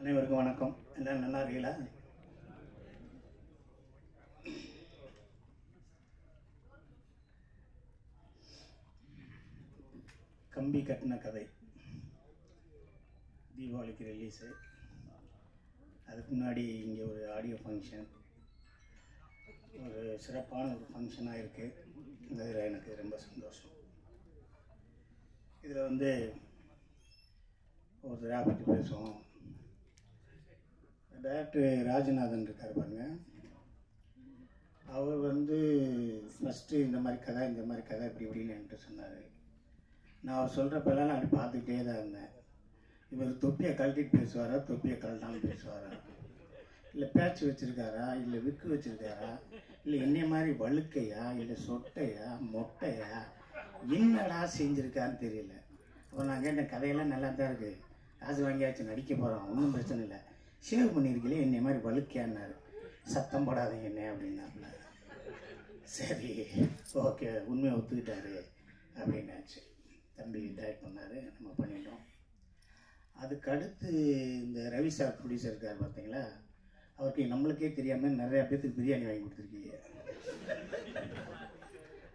அனைவருக்கும் வணக்கம். எல்லாம் நல்லா இருக்கீங்களா? கம்பி கட்டின கதை தீபாவளிக்கு ரிலீஸு. அதுக்கு முன்னாடி இங்கே ஒரு ஆடியோ ஃபங்க்ஷன், ஒரு சிறப்பான ஒரு ஃபங்க்ஷனாக இருக்குது. அதில் எனக்கு ரொம்ப சந்தோஷம். இதில் ஒரு தடவை பற்றி பேசுவோம். டைரக்டர் ராஜநாதன் இருக்கார் பாருங்க. அவர் ஃபஸ்ட்டு இந்த மாதிரி கதை இப்படி இப்படின்னு என்கிட்ட சொன்னார். நான் அவர் சொல்கிறப்பெல்லாம் நான் அப்படி பார்த்துக்கிட்டே தான் இருந்தேன். இவர் தொப்பியை கழட்டிட்டு பேசுவாரா, தொப்பியை கழட்டாமல் பேசுவாரா, இல்லை பேச்சு வச்சுருக்காரா, இல்லை விக்கு வச்சுருக்காரா, இல்லை என்னைய மாதிரி வழுக்கையா, இல்லை சொட்டையா, மொட்டையா, என்னடா செஞ்சுருக்கான்னு தெரியல. அப்போ நான் கேட்டேன், கதையெல்லாம் நல்லா தான் இருக்குது, காசு வாங்கியாச்சு, நடிக்க போகிறோம், ஒன்றும் பிரச்சனை இல்லை, ஷேவ் பண்ணியிருக்கீங்களே என்னை மாதிரி வழுக்கையான்னாரு. சத்தம் போடாதீங்க என்ன அப்படின்னாப்புல. சரி ஓகே, உண்மையை ஒத்துக்கிட்டாரு அப்படின்னாச்சு. தம்பி டைரக்ட் பண்ணார், நம்ம பண்ணிட்டோம். அதுக்கு அடுத்து இந்த ரவி சார் ப்ரொடியூசர் இருக்கார் பார்த்தீங்களா, அவருக்கு நம்மளுக்கே தெரியாமல் நிறையா பேர்த்துக்கு பிரியாணி வாங்கி கொடுத்துருக்கீங்க.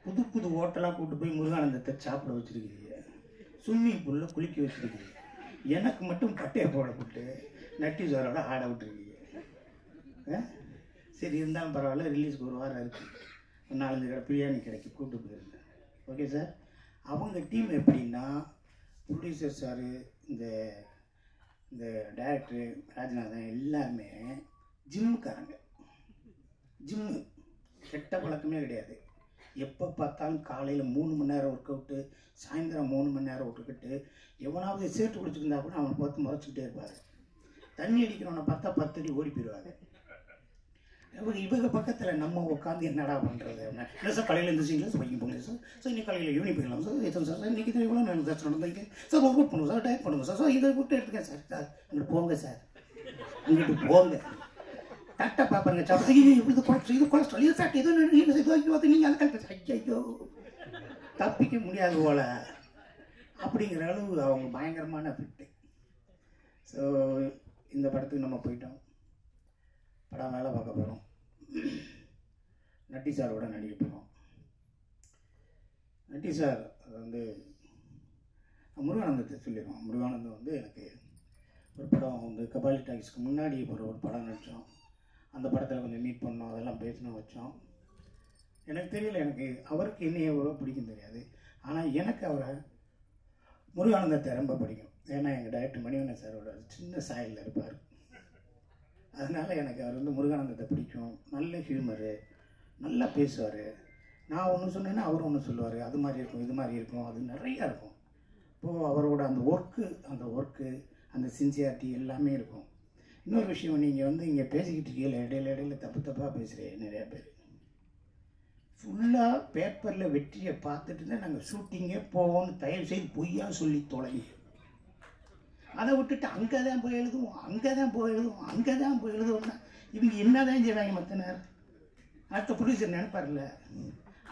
புது புது ஹோட்டலாக கூப்பிட்டு போய் முருகானந்தத்தை சாப்பிட வச்சுருக்கீங்க. ஸ்விம்மிங் பூலில் குளிக்க வச்சுருக்கீங்க. எனக்கு மட்டும் பட்டையை போடப்பட்டு நட்டி சோரோட ஆட விட்டுருக்கீங்க. சரி இருந்தாலும் பரவாயில்ல, ரிலீஸ்க்கு ஒரு வாரம் இருக்குது, ஒரு 4-5 கடை பிரியாணி கடைக்கு கூப்பிட்டு போயிருந்தேன். Okay sir. அவங்க டீம் எப்படின்னா, ப்ரொடியூசர் சார், இந்த இந்த டைரக்டரு ராஜநாதன் எல்லாருமே ஜிம்முக்காரங்க. ஜிம்மு கெட்ட பழக்கமே கிடையாது. எப்போ பார்த்தாலும் காலையில் 3 மணி நேரம் ஒர்க் அவுட்டு, சாயந்தரம் 3 மணி நேரம் ஒர்க் அவுட்டு. எவனாவது சேர்த்து குடிச்சிருந்தா கூட அவனை பார்த்து முறைச்சிக்கிட்டே இருப்பார். தண்ணி அடிக்கிறவனை பார்த்தா 10 அடி ஓடி போயிடுவாங்க. இவங்க பக்கத்தில் நம்ம உட்காந்து என்னடா பண்ணுறது? இல்லை சார், காலையில் எழுந்திரிச்சிங்களா சார், வைக்கிங் போங்க சார், சார் இன்னைக்கு காலையில் ஈவினிங் போயிடலாம் சார், எத்தனை சார் சார் இன்றைக்கி இவ்வளோ நான் சார் நடந்தீங்க சார், ஒர்க் அவுட் பண்ணுவோம் சார், டயட் பண்ணுவோம் சார், சார் இதை விட்டு எடுத்துக்கேன் சார், சார் அங்கிட்டு போங்க சார், அங்கிட்டு போங்க. கரெக்டாக பார்ப்பாருங்க, சாப்பிட்டு இது கொலஸ்ட்ரால், இது ஃபேட், இது நீங்கள் அதுக்காக ஐயோ தப்பிக்க முடியாது போல அப்படிங்கிற அளவு அவங்க பயங்கரமான ஃபிட்டு. ஸோ இந்த படத்துக்கு நம்ம போயிட்டோம். படம் வேலை பார்க்க போகிறோம். நட்டி சாரோட நடிக்க போகிறோம். நட்டி சார் முருகானந்தத்தை சொல்லிடுவோம். முருகானந்தம் எனக்கு ஒரு படம் கபாலி டாக்ஸ்க்கு முன்னாடி ஒரு படம் நடித்தோம். அந்த படத்தில் கொஞ்சம் மீட் பண்ணோம், அதெல்லாம் பேசணும் வச்சோம். எனக்கு தெரியல, எனக்கு அவருக்கு என்னைய எவ்வளோ பிடிக்கும் தெரியாது. ஆனால் எனக்கு அவரை முருகானந்தத்தை ரொம்ப பிடிக்கும். ஏன்னா எங்கள் டைரக்டர் மணிவண்ணன் சாரோட சின்ன சாயலில் இருப்பார். அதனால் எனக்கு அவர் முருகானந்தத்தை பிடிக்கும். நல்ல ஹியூமரு, நல்லா பேசுவார். நான் ஒன்று சொன்னேன்னா அவர் ஒன்று சொல்லுவார். அது மாதிரி இருக்கும், இது மாதிரி இருக்கும், அது நிறையா இருக்கும். இப்போது அவரோட அந்த ஒர்க்கு அந்த சின்சியாரிட்டி எல்லாமே இருக்கும். இன்னொரு விஷயம், நீங்கள் இங்கே பேசிக்கிட்டு இருக்கீங்க, இடையில தப்பாக பேசுகிறேன். நிறையா பேர் ஃபுல்லாக பேப்பரில் வெற்றியை பார்த்துட்டு தான் நாங்கள் ஷூட்டிங்கே போவோம்னு தயவு செய்து பொய்யா சொல்லி தொலைங்க. அதை விட்டுட்டு அங்கே தான் போய் எழுதுவோம்னா இவங்க என்ன தான் செய்வாங்க மற்ற நேரம்? அடுத்த ப்ரொடியூசர் நினைப்பார்ல,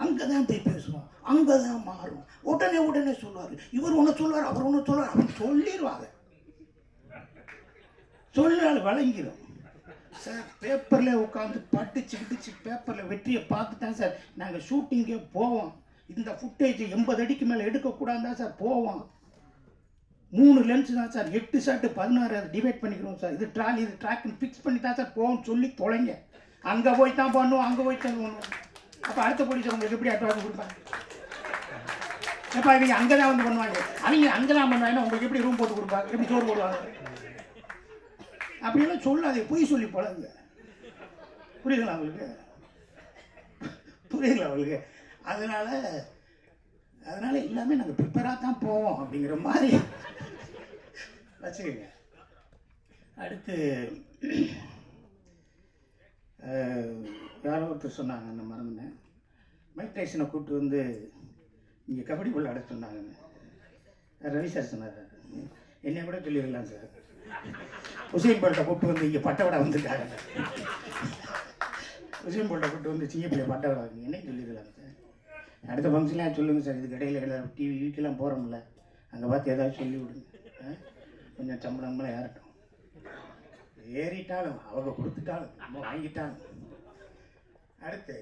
அங்கே தான் போய் பேசுவோம், அங்கே தான் மாறும், உடனே சொல்லுவார், இவர் ஒன்று சொல்லுவார், அவர் ஒன்று சொல்லுவார், அப்படின்னு சொல்லிடுவாங்க. சொல்லால் வழங்கிடும் சார். பேப்பரில் உட்காந்து படிச்சு பேப்பரில் வெற்றியை பார்த்து தான் சார் நாங்கள் ஷூட்டிங்கே போவோம். இந்த ஃபுட்டேஜ் 80 அடிக்கு மேலே எடுக்கக்கூடாது தான் சார் போவோம். 3 லென்ஸ் தான் சார், 8 ஷாட்டு 16 டிவைட் பண்ணிக்கிறோம் சார். இது ட்ராக்னு ஃபிக்ஸ் பண்ணி தான் சார் போவோம்னு சொல்லி தொலைங்க. அங்கே போய் தான் பண்ணுவோம். அப்போ அடுத்த போலீஸ் உங்களுக்கு எப்படி அட்வான்ஸ் கொடுப்பாங்க? எப்போ இவங்க அங்கே தான் பண்ணுவாங்க, அவங்க அங்கே தான் பண்ணுவாங்கன்னா உங்களுக்கு எப்படி ரூம் போட்டு கொடுப்பாங்க, எப்படி சோறு போடுவாங்க? அப்படியெல்லாம் சொல்லாதே, பொய் சொல்லி பழகுங்க. புரியுதுங்களா உங்களுக்கு? அதனால எல்லாமே நாங்கள் ப்ரிப்பேராக தான் போவோம் அப்படிங்கிற மாதிரி வச்சுக்கோங்க. அடுத்து யாரோ ஒருத்தர் சொன்னாங்க, நான் மறந்துனேன், மைக் டைசனை கூப்பிட்டு இங்கே கபடி போல் அட சொன்னாங்கன்னு. ரவி சார் சொன்னார். என்னைய கூட சொல்லிடலாம் சார், உசேன் போல்ட்டை கூப்பிட்டு இங்கே பட்டவடை வந்திருக்காங்க. உசேன் போல்ட்டை கூப்பிட்டு சிங்கப்பிள்ளை பட்டவடை வந்து என்ன சொல்லிடலாம் சார். அடுத்த ஃபங்க்ஷன்லாம் சொல்லுங்கள் சார். இதுக்கு இடையில டிவி வீட்டுக்கெல்லாம் போகிறோம்ல, அங்கே பார்த்து ஏதாவது சொல்லி விடுங்க, கொஞ்சம் சம்பளம்லாம் ஏறட்டும். ஏறிட்டாலும் அவங்க கொடுத்துட்டாலும் நம்ம வாங்கிட்டாலும். அடுத்து,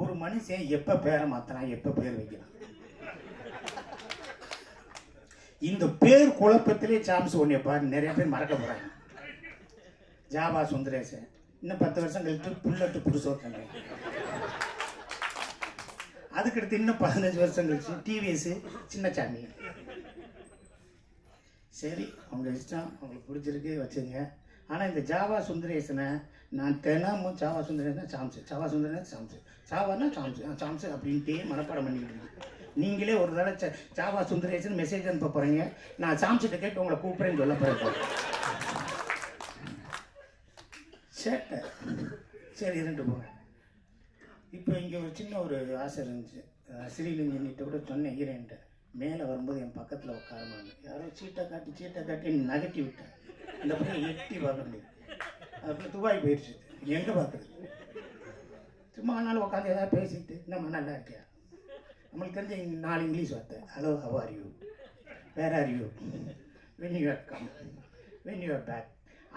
ஒரு மனுஷன் எப்போ பேரை மாற்றலாம், எப்போ பேர் வைக்கலாம்? இந்த பேர் குழப்பத்திலே சாம்ஸ் ஒன்றிய பாரு, நிறைய பேர் மறக்க போகிறாங்க. ஜாவா சுந்தரேசன், இன்னும் 10 வருஷம் கழித்து புல்லட்டு புருஷோத்தனை. அதுக்கடுத்து இன்னும் 15 வருஷம் கழிச்சு டிவிஎஸ் சின்னசாமி. சரி, அவங்க இஷ்டம், அவங்களுக்கு பிடிச்சிருக்கு வச்சுங்க. ஆனால் இந்த ஜாவா சுந்தரேசனை நான் தினமும் ஜாவா சுந்தரேசன் சாம்ஸு, ஜாவா சுந்தரேசன் சாம்ஸு, ஜாவானா சாம்ஸு, சாம்ஸு அப்படின்ட்டே மனப்பாடம் பண்ணிக்கிட்டு இருக்கீங்க. நீங்களே ஒரு தடவை ஜாவா சுந்தரேசன் மெசேஜ் அனுப்ப போகிறீங்க, நான் சாம்ஸிட்ட கேட்டு உங்களை கூப்பிட்றேன்னு சொல்ல போகிறேன். சேட்டை. சரி, இருந்துட்டு போகிறேன். இப்போ இங்கே ஒரு சின்ன ஒரு ஆசை இருந்துச்சு. ஸ்ரீலிங்கன்கிட்ட கூட சொன்னேன் ஹீரோயின்ட்ட, மேலே வரும்போது என் பக்கத்தில் உட்காரமாங்க. யாரோ சீட்டை காட்டி நகட்டி விட்டேன். இந்த பக்கம் எட்டி பார்க்க முடியாது. அதுக்குள்ளே துபாய் போயிடுச்சு. எங்கே பார்க்குறது? சும்மா ஆனாலும் உட்காந்து ஏதாவது பேசிட்டு நம்ம நல்லா இருக்கியா, நம்மளுக்கு தெரிஞ்ச 4 இங்கிலீஷ் வார்த்தை. Hello, how are you, where are you, when you are come, when you are back.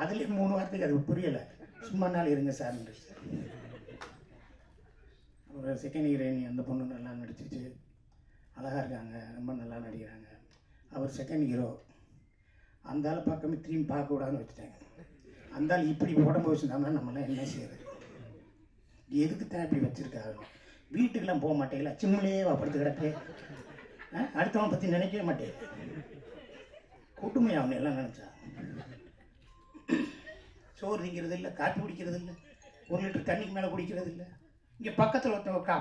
அதுலேயும் 3 வார்த்தைக்கு அது புரியலை. சும்மா நாள் இருங்க சார்ன்னு. ஒரு செகண்ட் ஹீரோயினி அந்த பொண்ணு நல்லா நடிச்சிச்சு, அழகாக இருக்காங்க, ரொம்ப நல்லா நடிக்கிறாங்க. அவர் செகண்ட் ஹீரோ. அந்த ஆள் பார்க்காம திரும்பி பார்க்கக்கூடாதுன்னு வச்சுட்டாங்க. அந்த ஆள் இப்படி உடம்பு வச்சுருந்தாங்கன்னா நம்மளாம் என்ன செய்யறது? எதுக்கு தான் இப்படி வச்சுருக்காங்க? வீட்டுக்கெல்லாம் போக மாட்டேங்களா, சிம்மிலே படுத்து கிடக்கு. அடுத்தவன் பற்றி நினைக்கவே மாட்டேன். கூட்டுமையா அவனை எல்லாம் நினச்சா. சோறு திங்கிறது இல்லை, காப்பி குடிக்கிறது இல்லை, 1 லிட்டர் தண்ணிக்கு மேலே குடிக்கிறது இல்லை. இங்கே பக்கத்தில் ஒருத்தவங்க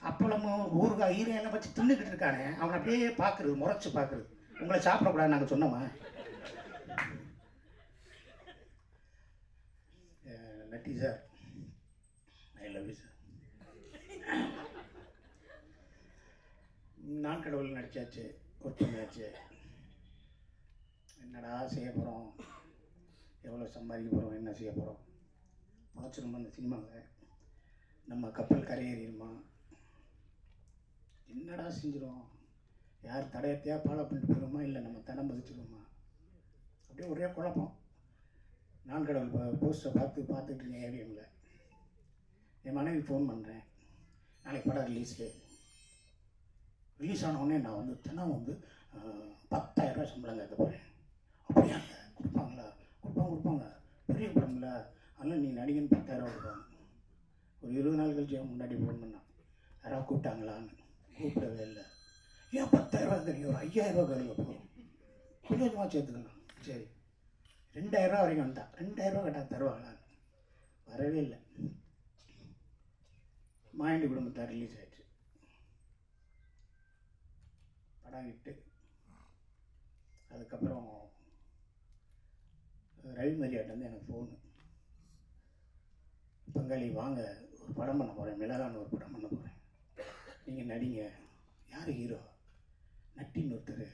அப்பளமும் ஊறுகாய் ஈரையெல்லாம் வச்சு தின்னுக்கிட்டு இருக்கானே, அவனை அப்படியே பார்க்குறது, முறைச்சி பார்க்குறது. உங்களை சாப்பிடக்கூடாது நாங்கள் சொன்னோமா? Natty sir, I love you sir. நான் கடவுள் நடிச்சாச்சு, ஒருத்தமையாச்சு. என்னடா செய்ய போகிறோம், எவ்வளோ சம்பாதிக்க போகிறோம், என்ன செய்ய போகிறோம்? முளைச்சிருமா அந்த சினிமாவில்? நம்ம கப்பல் கரையேறிடுமா? என்னடா செஞ்சிடும்? யார் தடையத்தையாக ஃபாலோ பண்ணிட்டு போயிடுமா, இல்லை நம்ம தடம் பதிச்சிடுவோமா? அப்படியே ஒரே குழப்பம். நான் கடவுள் போஸ்ட்டை பார்த்துட்டு இருக்கேன் ஏவிஎம்மில். என் மனைவி ஃபோன் பண்ணுறேன், நாளைக்கு படம் ரிலீஸ் ஆனவுடனே நான் வந்து தினம் வந்து 10,000 ரூபா சம்பளம் கேட்க போகிறேன். அப்படியா? கொடுப்பாங்களா? கொடுப்பாங்க. பெரிய படம்ல, அதனால் நீ நடிகன் 10,000 ரூபா கொடுப்பாங்க. ஒரு 20 நாள் கழிச்சு அவன் முன்னாடி ஃபோன் பண்ணான், யாராவது கூப்பிட்டாங்களான்னு. கூப்பிடவே இல்லை. ஏன் 10,000 ரூபா தெரியும், ஒரு 5,000 ரூபா கழிவு போகும், கொஞ்சமாக சேர்த்துக்கலாம். சரி, 2,000 ரூபா வரைக்கும் வந்தான். 2,000 ரூபா கேட்டால் தருவாங்களான்னு. வரவே இல்லை. மாயாண்டி குடும்பத்தார் ரிலீஸ் ஆயிடுச்சு. படம் விட்டு அதுக்கப்புறம் ரவி மரியாட்ட வந்து எனக்கு ஃபோனு, பங்காளி வாங்க, ஒரு படம் பண்ண போகிறேன், மிளகான்னு ஒரு படம் பண்ண போகிறேன், நீங்கள் நடிங்க. யார் ஹீரோ? நட்டின்னு ஒருத்தர்,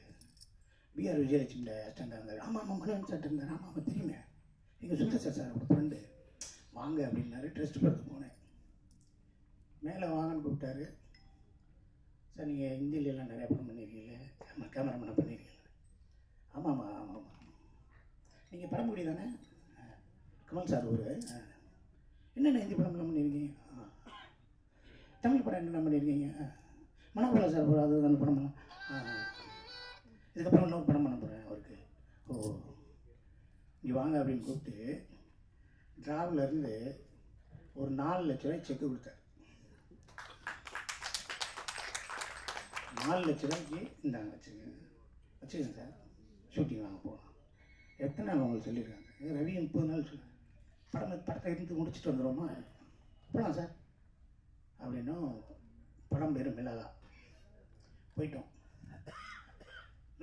பிஆர் விஜயலட்சுமியோட அசிஸ்டண்டாக இருந்தார். ஆமாம், மகன் சார் இருந்தார். ஆமாம், தெரியுமே, எங்கள் சுந்தர் சார் ஒரு ஃப்ரெண்டு, வாங்க அப்படின்னாரு. டெஸ்ட் பார்த்து போனேன். மேலே வாங்கன்னு கூப்பிட்டாரு. சார், நீங்கள் ஹிந்திலெலாம் நிறையா படம் பண்ணியிருக்கீங்களே, கேமராமேனை பண்ணியிருக்கீங்களே? ஆமாம்மா. நீங்கள் பரம்புடி தானே? கமல் சார் ஊர். என்னென்ன ஹிந்தி படம்லாம் பண்ணியிருக்கீங்க? தமிழ் படம் என்னென்ன பண்ணியிருக்கீங்க? மனோபலா சார் போகிற அது அந்த படமெல்லாம். இதுக்கப்புறம் இன்னொரு படம் பண்ண போகிறேன் அவருக்கு. ஓ, இங்கே வாங்க அப்படின்னு கூப்பிட்டு டிராவிலேருந்து ஒரு 4 லட்ச ரூபாய் செக்கு கொடுத்தார். 4 லட்ச ரூபாய்க்கு இந்தாங்க வச்சுக்கோங்க சார், ஷூட்டிங் வாங்க போகலாம். எத்தனை நாள் உங்களுக்கு சொல்லியிருக்காங்க? ரவி 30 நாள் சொல்லுங்கள். படத்தை இருந்து முடிச்சுட்டு வந்துடுவோமா? போகலாம் சார் அப்படின்னும். படம் பேர் மிளகா. போயிட்டோம்.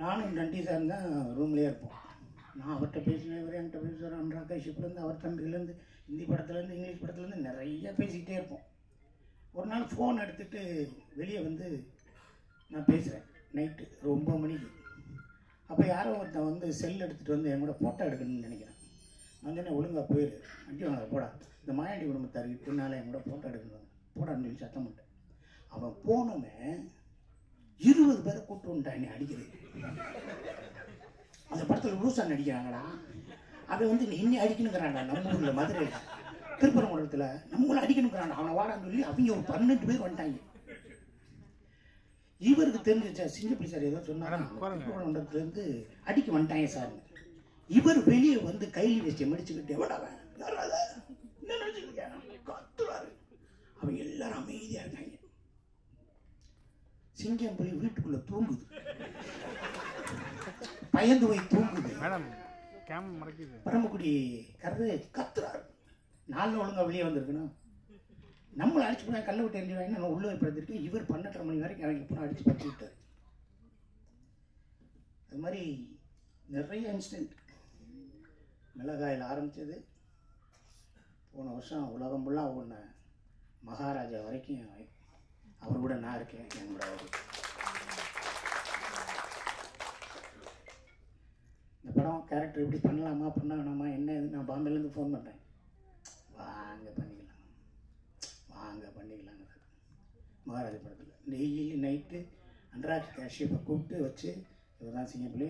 நானும் நண்டி சார் தான் ரூம்லேயே இருப்போம். நான் அவர்கிட்ட பேசினேன், இவர் என்கிட்ட பேசுவார். அன்றாகாஷிப்லேருந்து அவர் தம்பிலேருந்து ஹிந்தி படத்துலேருந்து இங்கிலீஷ் படத்துலேருந்து நிறைய பேசிக்கிட்டே இருப்போம். ஒரு நாள் ஃபோன் எடுத்துகிட்டு வெளியே வந்து நான் பேசுகிறேன், நைட்டு 9 மணிக்கு. அப்போ யாரோ ஒருத்தன் வந்து செல் எடுத்துகிட்டு வந்து என் கூட ஃபோட்டோ எடுக்கணும்னு நினைக்கிறேன். நான் சொன்னேன், ஒழுங்காக போயிடு, அடி வாங்க போடா, இந்த மாயாண்டி குடும்பத்தார் பின்னால் என் கூட ஃபோட்டோ எடுக்கணும் போடான்னு சொல்லி சத்தம் போட்டேன். அவன் போனோமே 20 பேரை கூப்பிட்டு வந்துட்டான் என்னை அடிக்கிறது. அந்த படத்தில் லூசா நடிக்கிறாங்கடா. அதை வந்து இன்னும் அடிக்கணுங்கிறான்டா நம்ம ஊரில் மதுரையில் திருப்பரங்குன்றத்தில் நம்ம ஊரில் அடிக்கணுங்கிறான்டா. அவனை வாடான்னு சொல்லி அவங்க ஒரு 12 பேர் வந்துட்டாங்க. இவருக்கு தெரிஞ்சிச்சா சிங்கப்பள்ளி சார் ஏதோ சொன்னாங்க திருப்பரங்குன்றத்துலேருந்து அடிக்க வந்துட்டாங்க சார். இவர் வெளியே வந்து கையில் வச்சு மடிச்சுக்கிட்டு எவ்வளவு என்ன நினைச்சுக்கிட்டேன் கத்துறாரு. அவங்க எல்லாரும் அமைதியா இருக்காங்க. சிங்கம்பள்ளி வீட்டுக்குள்ள தூங்குது, பயந்து போய் தூங்குது. பரமக்குடி கரு கத்துறாரு. நாலு ஒழுங்கா வெளியே வந்திருக்கணும். நம்மளை அடிச்சு போனா கல்ல விட்டு எரிஞ்சுவாங்க. நம்ம உள்ள படுத்திருக்கு. இவர் 12:30 மணி வரைக்கும் அவங்க போனால் அடிச்சு பறிச்சு விட்டார். அது மாதிரி நிறைய இன்சிடென்ட். மிளகாயில் ஆரம்பித்தது போன வருஷம் உலகம் ஃபுல்லாக ஒன்று மகாராஜா வரைக்கும் அவர் கூட நான் இருக்கேன். என்னோட இந்த படம் கேரக்டர் எப்படி பண்ணலாமா பண்ண வேணாமா என்ன இது நான் பாம்பேலேருந்து ஃபோன் பண்ணுறேன். வாங்க பண்ணிக்கலாங்கிறது மகாராஜா படத்தில். டெய்லி நைட்டு அன்றாக் காஷ்யப்பை கூப்பிட்டு வச்சு இவர் தான் சிங்கப்பள்ளி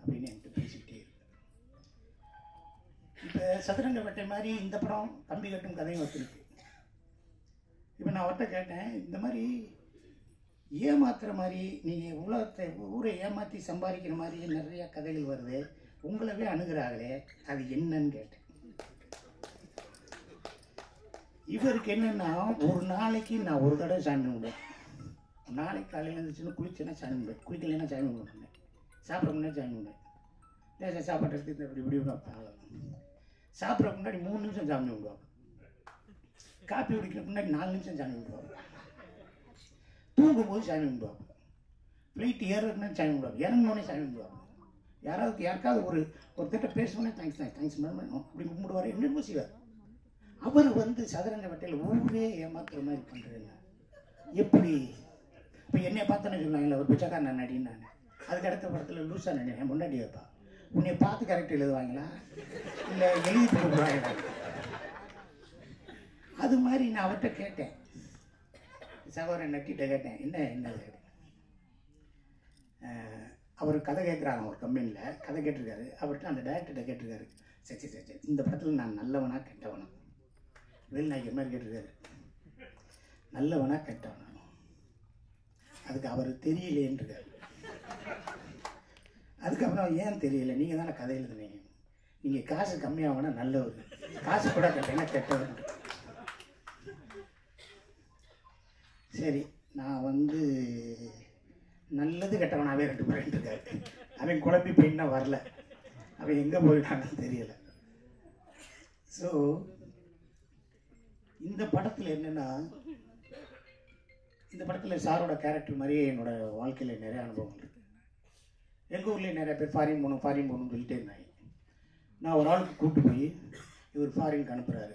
அப்படின்னு என்கிட்ட பேசிக்கிட்டே இருக்கு. இப்போ சதுரங்க வேட்டை மாதிரி இந்த படம் கம்பி கட்டும் கதையும் வச்சுருக்கு. இப்போ நான் அவர்கிட்ட கேட்டேன், இந்த மாதிரி ஏமாத்துற மாதிரி நீங்கள் உலகத்தை ஊரை ஏமாற்றி சம்பாதிக்கிற மாதிரி நிறையா கதைகள் வருது, உங்களவே அணுகிறாங்களே அது என்னன்னு கேட்டேன். இவருக்கு என்னென்னா ஒரு நாளைக்கு நான் ஒரு தடவை சாமி கும்பிடுவேன். நாளைக்கு காலையில் இருந்துச்சுன்னா குளிச்சேன்னா சாமி கும்பிடுவேன், குளிக்கலைன்னா சாமி கும்பிடுவேன், சாப்பிட முன்னாடி சாமி கும்பிடுவேன். லேசாக சாப்பாடு எடுத்து இப்படி வைப்பாங்க. சாப்பிட்ற முன்னாடி 3 நிமிஷம் சாமி கும்பிடுவாங்க. காப்பி குடிக்கிற முன்னாடி 4 நிமிஷம் சாமி கும்பிடுவாங்க. தூங்கும்போது சாமி கும்பிடுவாங்க. ஃப்ளைட் ஏறுறதுனா சாமி கும்பிடுவாங்க. இறங்கினோடனே சாமி கும்பிடுவாங்க. யாருக்காவது ஒரு திட்ட பேசணுன்னே தேங்க்ஸ் மேடம் அப்படி கும்பிடுவார். என்னென்னு செய்வார். அவர் வந்து சதுரங்க வேட்டையில் ஊரே ஏமாத்துற மாதிரி பண்ணுறதில்ல. எப்படி இப்போ என்னை பார்த்தோன்னு சொன்னாங்கல்ல ஒரு பிச்சைக்காரன் நடின்னு. நான் அதுக்கு அடுத்த படத்தில் லூஸாக நடினேன். முன்னாடி வைப்பா உன்னை பார்த்து கரெக்ட் எழுதுவாங்களா இல்லை எழுதி கொடுக்குறாங்களா? அது மாதிரி நான் அவர்கிட்ட கேட்டேன், சகோதரன் நட்டிகிட்ட கேட்டேன், என்ன அவர் கதை கேட்குறாங்க. ஒரு கம்பெனியில் கதை கேட்டிருக்காரு. அவர்கிட்ட அந்த டைரக்டர்கிட்ட கேட்டிருக்காரு, சரி இந்த படத்தில் நான் நல்லவனா கெட்டவனா வெளிநாய்க்கிற மாதிரி கேட்டிருக்காரு. நல்லவனா கெட்டவனா? அதுக்கு அவர் தெரியலேன்றிருக்காரு. அதுக்கப்புறம் ஏன் தெரியல, நீங்கள் தானே கதை எழுதுனீங்க, நீங்கள் காசு கம்மியாகனா நல்லவர், காசு கூட கட்டலைன்னா கெட்டவர். சரி நான் வந்து நல்லது கெட்டவனாகவே 2 பேர் இருக்காரு. அவன் குழம்பி போயின்னா வரல, அவன் எங்கே போயிட்டான்னு தெரியலை. ஸோ இந்த படத்தில் என்னென்னா, இந்த படத்தில் சாரோட கேரக்டர் மாதிரியே என்னோடய வாழ்க்கையில் நிறைய அனுபவங்கள் இருக்குது. எங்கள் ஊர்லேயே நிறைய பேர் ஃபாரின் போகணும்னு சொல்லிட்டே இருந்தாங்க. நான் ஒரு ஆளுக்கு கூப்பிட்டு போய் இவர் ஃபாரினுக்கு அனுப்புகிறாரு,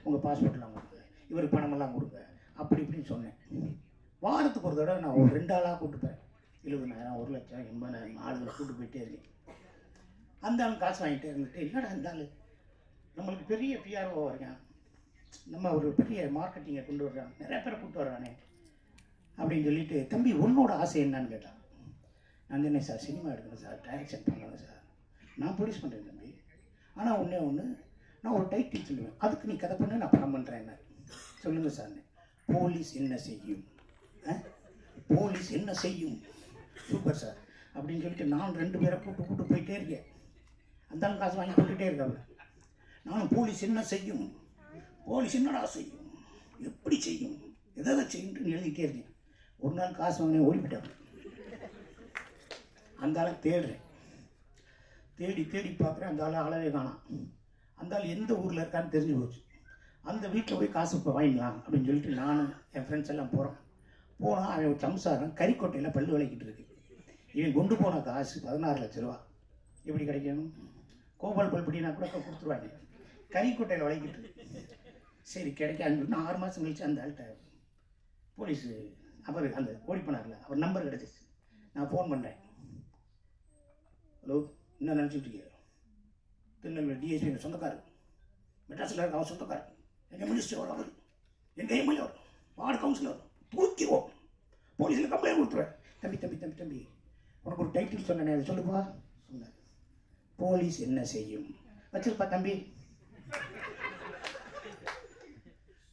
உங்கள் பாஸ்போர்ட்லாம் கொடுங்க, இவர் பணமெல்லாம் கொடுங்க அப்படி இப்படின்னு சொன்னேன். வாரத்துக்கு ஒரு தடவை நான் ஒரு 2 ஆளாக கூப்பிட்டுப்பேன். 70,000 1 லட்சம் 80,000 ஆளுகளை கூப்பிட்டு போயிட்டே இருக்கேன். அந்த ஆள் காசு வாங்கிட்டே இருந்துட்டு, என்னடா அந்த ஆள் நம்மளுக்கு பெரிய பிஆர்ஓ இருக்கான், நம்ம ஒரு பெரிய மார்க்கெட்டிங்கை கொண்டு வர்றான், நிறைய பேரை கூப்பிட்டு வர்றானே அப்படின்னு சொல்லிட்டு, தம்பி உன்னோட ஆசை என்னன்னு கேட்டான். நான் சொன்னேன், சார் சினிமா எடுக்கணும் சார், டைரக்ஷன் பண்ணணும் சார், நான் ப்ரொடியூஸ் பண்ணுறேன் தம்பி, ஆனால் ஒன்று நான் ஒரு டைட்டில் சொல்லுவேன், அதுக்கு நீ கதை பண்ண நான் படம் பண்ணுறேன். என்ன சொல்லுங்கள் சார். போலீஸ் என்ன செய்யும், போலீஸ் என்ன செய்யும், சூப்பர் சார் அப்படின்னு சொல்லிட்டு நான் 2 பேரை கூப்பிட்டு போயிட்டே இருக்கேன். அந்த காசு வாங்கி போட்டுகிட்டே இருக்காங்க. நானும் போலீஸ் என்ன செய்யும், போலீஸ் என்னடா செய்யும், எப்படி செய்யும், எதை செய்யுன்னு எழுதிக்கிட்டே இருக்கேன். ஒரு நாள் காசு வாங்கினேன், ஓடிவிட்டாங்க. அந்த ஆளை தேடுறேன், தேடி பார்க்குறேன். அந்த ஆளை அளவே காணாம். அந்த ஆள் எந்த ஊரில் இருக்கான்னு தெரிஞ்சு போச்சு. அந்த வீட்டில் போய் காசு இப்போ வாங்கிக்கலாம் அப்படின்னு சொல்லிட்டு நானும் என் ஃப்ரெண்ட்ஸ் எல்லாம் போனால் அவன் ஒரு சம்சாரம் கறிக்கோட்டையில் பல்லு விளக்கிட்டு இருக்கு. இவன் கொண்டு போன காசு 16 லட்ச ரூபா. எப்படி கிடைக்கும்? கோபால் பல்படினா கூட கொடுத்துருவாங்க. கறிக்கோட்டையில் விளக்கிட்டு இருக்கு. சரி கிடைக்காதுன்னு சொல்லிட்டு 6 மாதம் கழிச்சு அந்த ஆள்கிட்ட போலீஸு அவர் அந்த ஓடி போனார்ல, அவர் நம்பர் கிடச்சிச்சு. நான் ஃபோன் பண்ணுறேன், ஹலோ என்ன நினச்சிட்டு இருக்கீங்க, திருநெல்வேலி டிஎஸ்பி எங்கள் சொந்தக்காரர், மெட்ராஸில் இருக்க அவர் சொந்தக்காரர், எங்கள் மினிஸ்டர் வரும், அவர் எங்கள் எம்எல்ஏ வரும், வார்டு கவுன்சிலர் தூக்கிடுவோம், போலீஸில் கம்ப்ளைண்ட் கொடுத்துருவேன். தம்பி உனக்கு ஒரு டைட்டில் சொன்னேன், அதை சொல்லுப்பா சொன்னார். போலீஸ் என்ன செய்யும்? வச்சிருப்பா தம்பி,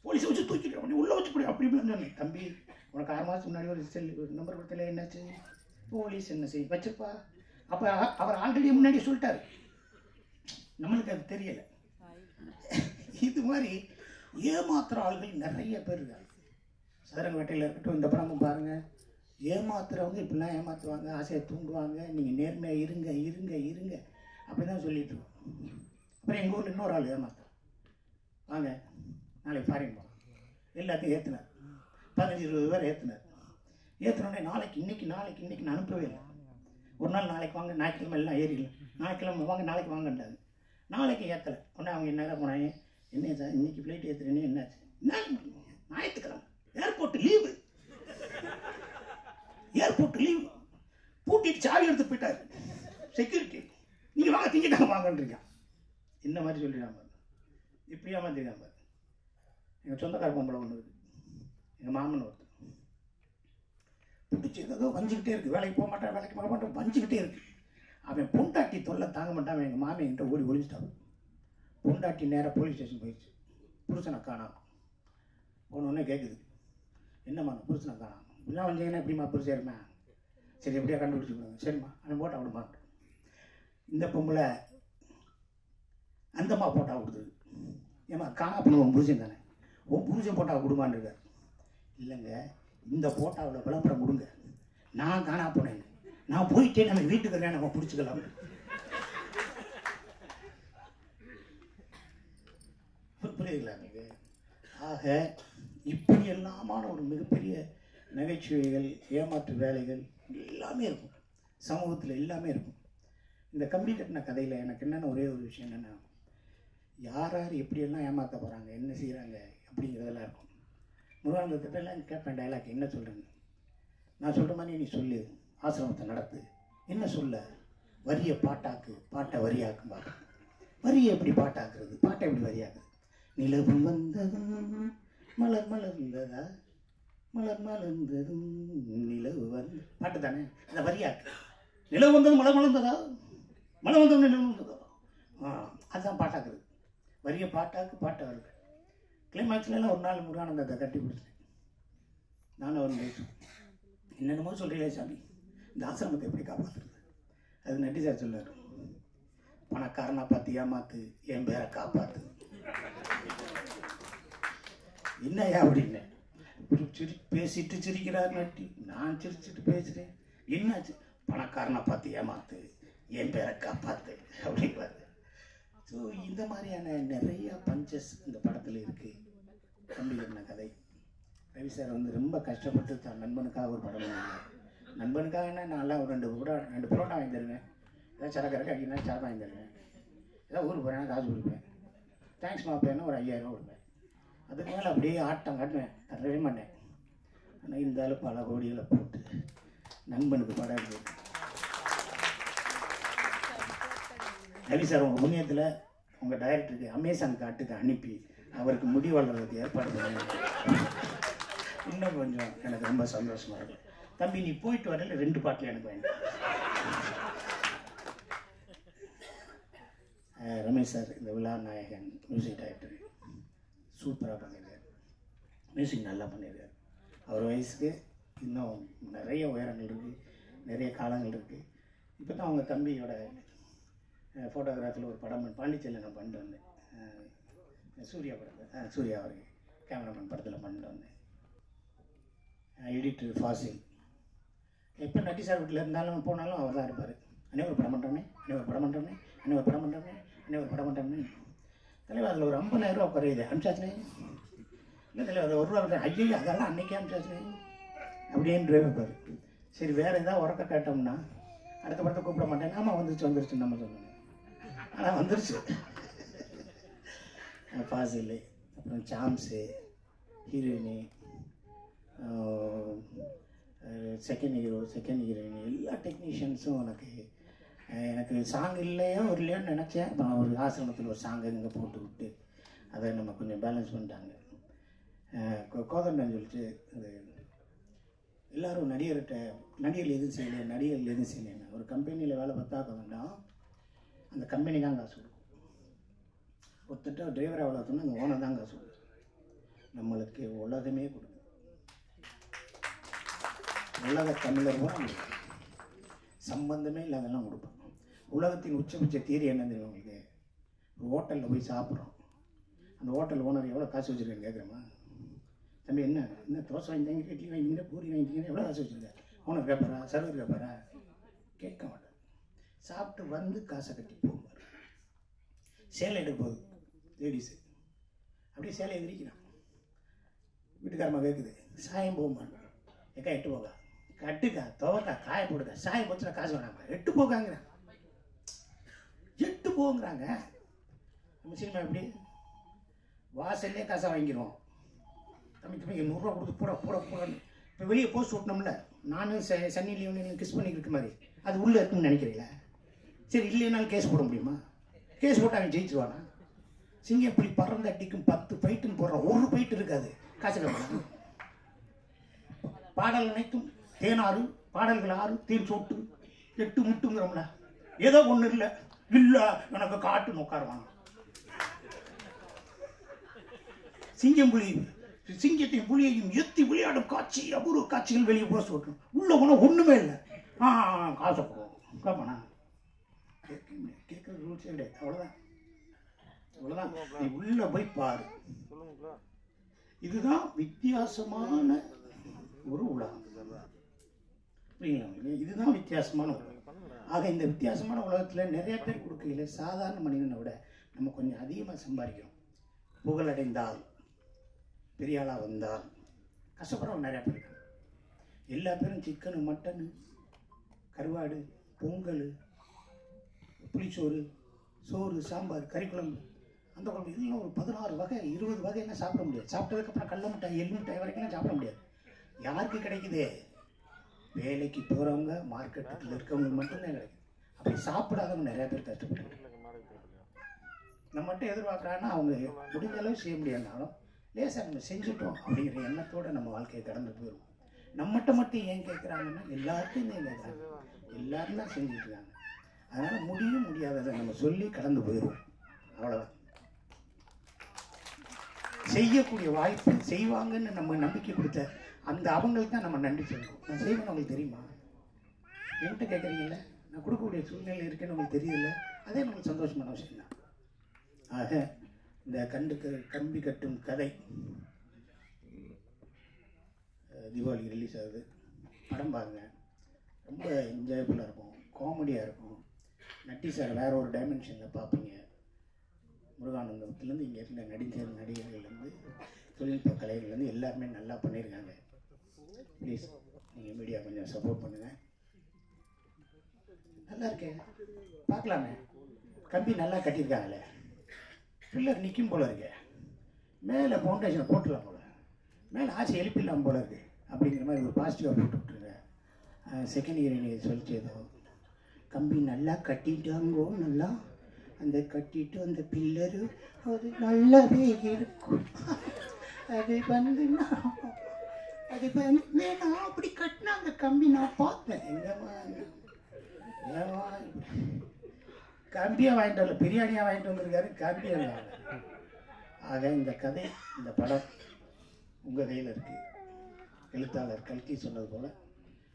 போலீஸை வச்சு தூக்கிட்டு அப்படி உள்ளே வச்சு போய் அப்படி இப்படின்னு சொன்னேன். தம்பி உனக்கு 6 மாதத்துக்கு முன்னாடி ஒரு செல் நம்பர் கொடுத்தல, என்னாச்சு? போலீஸ் என்ன செய்யும்? வச்சிருப்பா. அப்போ அவர் ஆல்ரெடி முன்னாடி சொல்லிட்டாரு, நம்மளுக்கு அது தெரியலை. இது மாதிரி ஏமாத்துற ஆள்கள் நிறைய பேர் இருக்காங்க. சதுரங்கவேட்டையில் இருக்கட்டும், இந்த படமும் பாருங்கள். ஏமாத்துறவங்க இப்படிலாம் ஏமாற்றுவாங்க, ஆசையை தூண்டுவாங்க. நீங்கள் நேர்மையாக இருங்க இருங்க இருங்க அப்படி தான் சொல்லிட்டு இருக்கோம். அப்புறம் எங்கள் ஊரில் இன்னொரு ஆள் ஏமாத்துறோம், வாங்க நாளைக்கு ஃபாரின் போகலாம், எல்லாத்தையும் ஏற்றுனார். 15-20 பேர் ஏற்றுனார். ஏற்றினோடனே இன்னைக்கு நான் அனுப்பவே இல்லை. ஒரு நாள் நாளைக்கு வாங்க, ஞாயிற்றுக்கிழமை எல்லாம் ஏறிடலாம், ஞாயிற்றுக்கிழமை வாங்க நாளைக்கு வாங்கன்றாங்க. நாளைக்கு ஏற்றலை. உடனே அவங்க என்ன போனாங்க, என்ன சார் இன்னைக்கு ஃப்ளைட் ஏற்றுறேன்னு, என்னாச்சு? ஞாயிற்றுக்கிழமை ஏர்போர்ட் லீவு, பூட்டிட்டு சாவி எடுத்து போயிட்டாரு செக்யூரிட்டி. நீங்கள் வாங்க திங்கிட்டாங்க வாங்கன்றீங்க. இந்த மாதிரி சொல்லிடாம இப்படியா மாதிரியாம. எங்கள் சொந்தக்கார பொம்பளை ஒன்று இருக்குது, எங்கள் மாமன் ஒருத்தர் பிடிச்சி ஏதோ வஞ்சிக்கிட்டே இருக்குது, வேலைக்கு போக மாட்டேன் வஞ்சிக்கிட்டே இருக்கு. அவன் பொண்டாட்டி தொல்லை தாங்க மாட்டான். அவன் எங்கள் மாமன் என்கிட்ட ஓடி ஒழிச்சிட்டான். பொண்டாட்டி நேராக போலீஸ் ஸ்டேஷன் போயிடுச்சு. புருஷனை காணாம். போனோடனே கேட்குது, என்னம்மா புருஷனை காணாம்? இப்படிலாம் வந்தீங்கன்னா எப்படிமா புருஷன் இருமா? சரி எப்படியா கண்டுபிடிச்சிக்கணும். சரிம்மா அவன் போட்டா விடுமான். இந்த பொம்பளை அந்தம்மா போட்டா கொடுத்துரு. ஏம்மா காணா பண்ணுவோம் புருஷன் தானே, உன் புருஷன் போட்டா கொடுமான்னு இருக்கார். இல்லைங்க, இந்த போட்டாவில் விளம்பரம் கொடுங்க, நான் காணா போனேன், நான் போயிட்டே நம்ம வீட்டுக்கு நம்ம பிடிச்சிக்கலாம். புரியுதுங்களா எனக்கு? ஆக இப்படி எல்லாமான ஒரு மிகப்பெரிய நகைச்சுவைகள், ஏமாற்று வேலைகள் எல்லாமே இருக்கும் சமூகத்தில், எல்லாமே இருக்கும். இந்த கம்பி கட்டின கதையில் எனக்கு என்னென்ன ஒரே ஒரு விஷயம் என்னென்னா, யார் யார் எப்படியெல்லாம் ஏமாற்ற போகிறாங்க, என்ன செய்கிறாங்க அப்படிங்கிறதெல்லாம் இருக்கும். முருகானந்தத்திட்டெல்லாம் கேட்பேன் டைலாக், என்ன சொல்கிறேன்னு. நான் சொல்கிற மாதிரி நீ சொல்லு, ஆசிரமத்தை நடத்து. என்ன சொல்ல? வரியை பாட்டாக்கு, பாட்டை வரியாக்கும்பா. வரியை எப்படி பாட்டாக்குறது, பாட்டை எப்படி வரியாக்குறது? நிலவு வந்ததும் மலர் மலர்ந்ததா, மலர் மலர்ந்ததும் நிலவு வந்து, பாட்டு தானே, அந்த வரியாக்கு. நிலவு வந்ததும் மலர் மலர்ந்ததா, மழை வந்ததும் நிலவு வந்ததா, அதுதான் பாட்டாக்குறது. வரியை பாட்டாக்கு, பாட்டை வருது. கிளைமேக்ஸ்லாம் ஒரு நாள் முருகானந்தத்தை கட்டி பிடிச்சேன். நானும் அவர் பேசுவேன், என்னென்னமோ சொல்கிறீங்களே சாமி, இந்த ஆசிரமத்தை எப்படி காப்பாற்றுறது? அது நட்டி சார் சொல்லார், பணக்காரனா பார்த்து ஏமாத்து, என் பேரை காப்பாற்று. என்னையா அப்படின்னு பேசிட்டு சிரிக்கிறார் நட்டி. நான் சிரிச்சுட்டு பேசுகிறேன், என்னாச்சு? பணக்காரனை பார்த்து ஏமாத்து, என் பேரை காப்பாற்று அப்படிங்கிறாரு. ஸோ இந்த மாதிரியான நிறைய பஞ்சஸ் இந்த படத்தில் இருக்குது. கம்பி கட்டின கதை. ரவி சார் வந்து ரொம்ப கஷ்டப்பட்டு தான் நண்பனுக்காக ஒரு படம் பண்ணாங்க. நண்பனுக்காக என்ன, நான்லாம் ஒரு 2 புரோட்டா வாங்கி தருவேன், ஏதாவது சரக்கு அடிக்கினா சரக்கு வாங்கி தருவேன், ஏதாவது ஊருக்கு போகிறேன்னா காசு கொடுப்பேன், தேங்க்ஸ் மாப்பேன்னா ஒரு 5000 ரூபா கொடுப்பேன். அதுக்கு மேலே அப்படியே ஆட்டம் காட்டுவேன், தரவே மாட்டேன். ஆனால் இந்த ஆளு பல கோடிகளை போட்டு நண்பனுக்கு படம் எடுத்து. ரவி சார் உங்கள் புண்ணியத்தில் உங்கள் டைரக்டருக்கு அமேசான் காட்டுக்கு அனுப்பி அவருக்கு முடி வளர்றதுக்கு ஏற்பாடு பண்ணி இன்னும் கொஞ்சம் எனக்கு ரொம்ப சந்தோஷமாக இருக்கும். தம்பி நீ போயிட்டு வரல 2 பாட்டில் எனக்கு வேண்டாம். ரமேஷ் சார் இந்த விழா நாயகன், மியூசிக் டைரக்டர், சூப்பராக பண்ணியிருக்காரு. மியூசிக் நல்லா பண்ணியிருக்காரு. அவர் வயசுக்கு இன்னும் நிறைய உயரங்கள் இருக்குது, நிறைய காலங்கள் இருக்குது. இப்போ தான் அவங்க தம்பியோட ஃபோட்டோகிராஃபில் ஒரு படம் பாண்டிச்சேரியில் நான் பண்ணிட்டு வந்தேன். சூர்யா படத்தில், சூர்யா அவர் கேமராமேன் படத்தில் பண்ணிட்டு வந்தேன். எடிட்டர் ஃபாசில். எப்போ நட்டி சார் வீட்டில் இருந்தாலும் போனாலும் அவர் தான் இருப்பார். அன்னைக்கு ஒரு படம் பண்ணுறோமே, அன்னைக்கு ஒரு படம் பண்ணுறோமே, அன்னைக்கு ஒரு படம் பண்ணுறோமே, அன்னைக்கு ஒரு படம் பண்ணுறோமே. தலைவர் அதில் ஒரு 50,000 ரூபா குறையுது, அனுப்பிச்சாச்சுனே. இல்லை தலைவர் அது 1 ரூபா, ஐயோ அதெல்லாம் அன்னைக்கே அனுப்பிச்சாச்சுனே அப்படின்னு வைப்பார். சரி வேறு ஏதாவது உறக்க கேட்டோம்னா அடுத்த படத்தை கூப்பிட மாட்டேன். ஆமாம் வந்துருச்சுன்னு நம்ம சொல்லணும், ஆனால் வந்துருச்சு. ஃபாசில், அப்புறம் சாம்ஸு, ஹீரோயினி, செகண்ட் ஹீரோயின், எல்லா டெக்னீஷியன்ஸும் எனக்கு சாங் இல்லையோ ஒரு இல்லையோன்னு நினச்சேன். அப்புறம் ஒரு ஆசிரமத்தில் ஒரு சாங்கை இங்கே போட்டு விட்டு அதை நம்ம கொஞ்சம் பேலன்ஸ் பண்ணிட்டாங்க. கோதண்டம் சொல்லிட்டு அது எல்லோரும் நடிகர்கள் எதுவும் செய்யலை, நடிகர்கள் எதுவும் செய்யலைன்னு ஒரு கம்பெனியில் வேலை பார்த்தா கோதண்டம். அந்த கம்பெனி தான் காசு கொடுக்கும். ஒருத்தட்ட டிரைவராக எவ்வளோ சொன்னால் அந்த ஓனர் தான் காசு கொடுக்கும். நம்மளுக்கு உலகமே கொடுக்கும். உலக தமிழர் கூட கொடுக்கும். சம்பந்தமே இல்லாதெல்லாம் கொடுப்பாங்க. உலகத்தின் உச்சபட்ச தீரி என்ன தெரியும் உங்களுக்கு? ஒரு ஹோட்டலில் போய் சாப்பிட்றோம். அந்த ஹோட்டல் ஓனர் எவ்வளோ காசு வச்சுருக்கேன்னு கேட்குறோமா? தம்பி என்ன தோசை வாங்கிட்டீங்க, இட்லி வாங்கிட்டீங்க, பூரி வாங்கிட்டீங்க, எவ்வளோ காசு வச்சுருக்கேன்? ஓனர் கேட்பாரா? சர்வர் கேட்பாரா? கேட்க மாட்டார். சாப்பிட்டு வந்து காசை கட்டி போவார். சேலை எடுக்க போகுது லேடிஸு, அப்படியே சேலையை விரிக்கிறான். வீட்டுக்காரமா கேட்குது, சாயம் போகுமான். எக்கா எட்டு போகா, கட்டுக்கா, துவக்கா, காய போடுக்கா, சாயம் போச்சுன்னா காசு வேணாமா, எட்டு போகாங்கிறான். எட்டு போங்கிறாங்க. நம்ம சினிமா எப்படி வாசல்லே காசை வாங்கிடுவோம். தம்பி 100 ரூபா கொடுத்து போடணும். இப்போ வெளியே போஸ்ட் ஓட்டணும்ல, நானும் சன்னி லியோனையும் கிஸ் பண்ணிக்கிட்டு மாதிரி, அது உள்ளே இருக்குன்னு நினைக்கிறீங்களா? சரி, இல்லைனாலும் கேஸ் போட முடியுமா? கேஸ் போட்டு அவன் ஜெயிச்சுவானா? சிங்கம் இப்படி பறந்து அடிக்கும் 10 ஃபைட்டுன்னு போடுறான், ஒரு ஃபைட்டு இருக்காது, காசு கேட்பாங்க. பாடல் அனைத்தும் தேனாறு, பாடல்கள் 6, தீர் சோட்டு 8 முட்டுங்கிறோம்ல, ஏதோ ஒன்று இல்லை எனக்கு காட்டு நோக்காருவானா. சிங்கம் புலி, சிங்கத்தையும் புலியையும் எத்தி விளையாடும் காட்சி, அபூர்வ காட்சிகள் வெளியே போஸ்ட் ஓட்டணும். உள்ள போனால் ஒன்றுமே இல்லை. காசை போடுவோம், கேட்பானா? கேட்குற ரூல்ஸே கிடையாது. அவ்வளோதான். நீ உள்ள போய் பாரு. இதுதான் வித்தியாசமான ஒரு உலகம். புரியுங்களா? இதுதான் வித்தியாசமான உலகம். ஆக இந்த வித்தியாசமான உலகத்தில் நிறைய பேர் கொடுக்கையில் சாதாரண மனிதனை விட நம்ம கொஞ்சம் அதிகமாக சம்பாதிக்கிறோம். புகழடைந்தால், பெரிய ஆளாக வந்தால் கஷ்டப்படுறவங்க நிறையா பேர் இருக்காங்க. எல்லா பேரும் சிக்கனு, மட்டனு, கருவாடு, பொங்கல், புளிச்சோறு, சோறு, சாம்பார், கறிக்குழம்பு, அந்த குழம்பு, இதெல்லாம் ஒரு 16 வகை 20 வகையெல்லாம் சாப்பிட முடியாது. சாப்பிட்டதுக்கப்புறம் கடல மிட்டாய், எள்ளு மிட்டாய் வரைக்கும் சாப்பிட முடியாது. யாருக்கு கிடைக்குது? வேலைக்கு போகிறவங்க, மார்க்கெட்டுக்குள்ள இருக்கவங்களுக்கு மட்டும்தான் கிடைக்கும். அப்படி சாப்பிடாதவங்க நிறையா பேர் கஷ்டப்பட்டு நம்ம மட்டும் எதிர்பார்க்குறாங்கன்னா அவங்க முடிஞ்ச அளவு செய்ய முடியாதுனாலும் லேசாக நம்ம செஞ்சுட்டோம் அப்படிங்கிற எண்ணத்தோடு நம்ம வாழ்க்கையை கடந்து போயிடும். நம்மகிட்ட மட்டும் ஏன் கேட்குறாங்கன்னா எல்லாருக்கும் தான் கேட்குறாங்க, எல்லாரும் தான் செஞ்சுட்டு இருக்காங்க. அதனால் முடியும் முடியாததை நம்ம சொல்லி கடந்து போயிடுவோம். அவ்வளோதான். செய்யக்கூடிய வாய்ப்பு, செய்வாங்கன்னு நம்ம நம்பிக்கை கொடுத்த அந்த அவங்களுக்கு தான் நம்ம நன்றி சொல்லணும். நான் செய்வேன்னு உங்களுக்கு தெரியுமா? என்கிட்ட கேட்குறீங்கல்ல, நான் கொடுக்கக்கூடிய சூழ்நிலை இருக்குன்னு உங்களுக்கு தெரியல, அதே நம்மளுக்கு சந்தோஷமான விஷயம் தான். ஆக இந்த கம்பி கட்டும் கதை தீபாவளிக்கு ரிலீஸ் ஆகுது. படம் பாருங்க, ரொம்ப என்ஜாயபுல்லாக இருக்கும், காமெடியாக இருக்கும். நட்டி சார் வேற ஒரு டைமென்ஷனில் பார்ப்பீங்க. முருகானந்தத்துலேருந்து இங்கே இருந்த நடிகர்கள்லேருந்து தொழில்நுட்ப கலைகள்லேருந்து எல்லாருமே நல்லா பண்ணியிருக்காங்க. ப்ளீஸ் நீங்கள் மீடியா கொஞ்சம் சப்போர்ட் பண்ணுங்கள். நல்லா இருக்கேன், பார்க்கலாமே. கம்பி நல்லா கட்டியிருக்காங்களே, பில்லர் நிற்கும் போல இருக்கு, மேலே ஃபவுண்டேஷனை போட்டுடலாம் போல, மேலே ஆசை எழுப்பிடலாம் போல இருக்குது அப்படிங்கிற மாதிரி ஒரு பாசிட்டிவாக போட்டு விட்டுருங்க. செகண்ட் ஹீரோயின் சொல்லிச்சு, ஏதோ கம்பி நல்லா கட்டிட்டாங்கோ, நல்லா அந்த கட்டிட்டு அந்த பில்லரு அது நல்லாவே இருக்கும். அது வந்து நான் அப்படி கட்டினாங்க கம்பி, நான் பார்த்தேன். எங்கம்மா கம்பியாக வாங்கிட்டு வரல, பிரியாணியாக வாங்கிட்டு வந்திருக்காரு, கம்பியாக. ஆக இந்த கதை, இந்த படம் உங்கள் கையில் இருக்குது. எழுத்தாளர் கல்கி சொன்னது போல்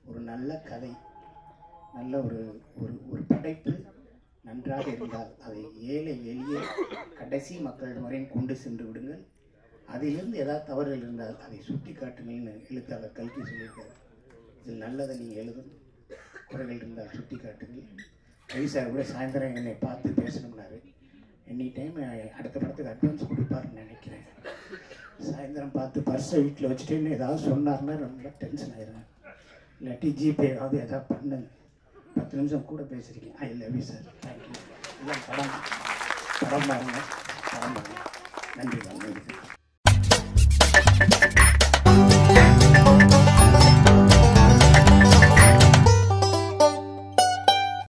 ஒரு நல்ல கதை, நல்ல ஒரு படைப்பு நன்றாக இருந்தால் அதை ஏழை எளிய கடைசி மக்களிடம் வரையும் கொண்டு சென்று விடுங்கள். அதிலிருந்து ஏதாவது தவறுகள் இருந்தால் அதை சுட்டி காட்டுங்கள்னு எழுத்தாளர் கல்கி சொல்லியிருக்காரு. இதில் நல்லதை நீங்கள் எழுதும், குறைகள் இருந்தால் சுட்டி காட்டுங்கள். ரவிசார் கூட சாயந்தரம் என்னை பார்த்து பேசணும்னாரு. எனி டைம் அடுத்த படத்துக்கு அட்வான்ஸ் கொடுப்பாருன்னு நினைக்கிறேன். சாயந்தரம் பார்த்து பர்ஸை வீட்டில் வச்சுட்டேன்னு ஏதாவது சொன்னார்னா ரொம்ப டென்ஷன் ஆயிடுவேன். இல்லாட்டி ஜிபே ஏதாவது பண்ணுங்க. 10 நிமிஷம் கூட பேசுகிறீங்க. ஐ லவ் யூ சார், தேங்க்யூ. இதெல்லாம் படம் பாருங்க, நன்றி.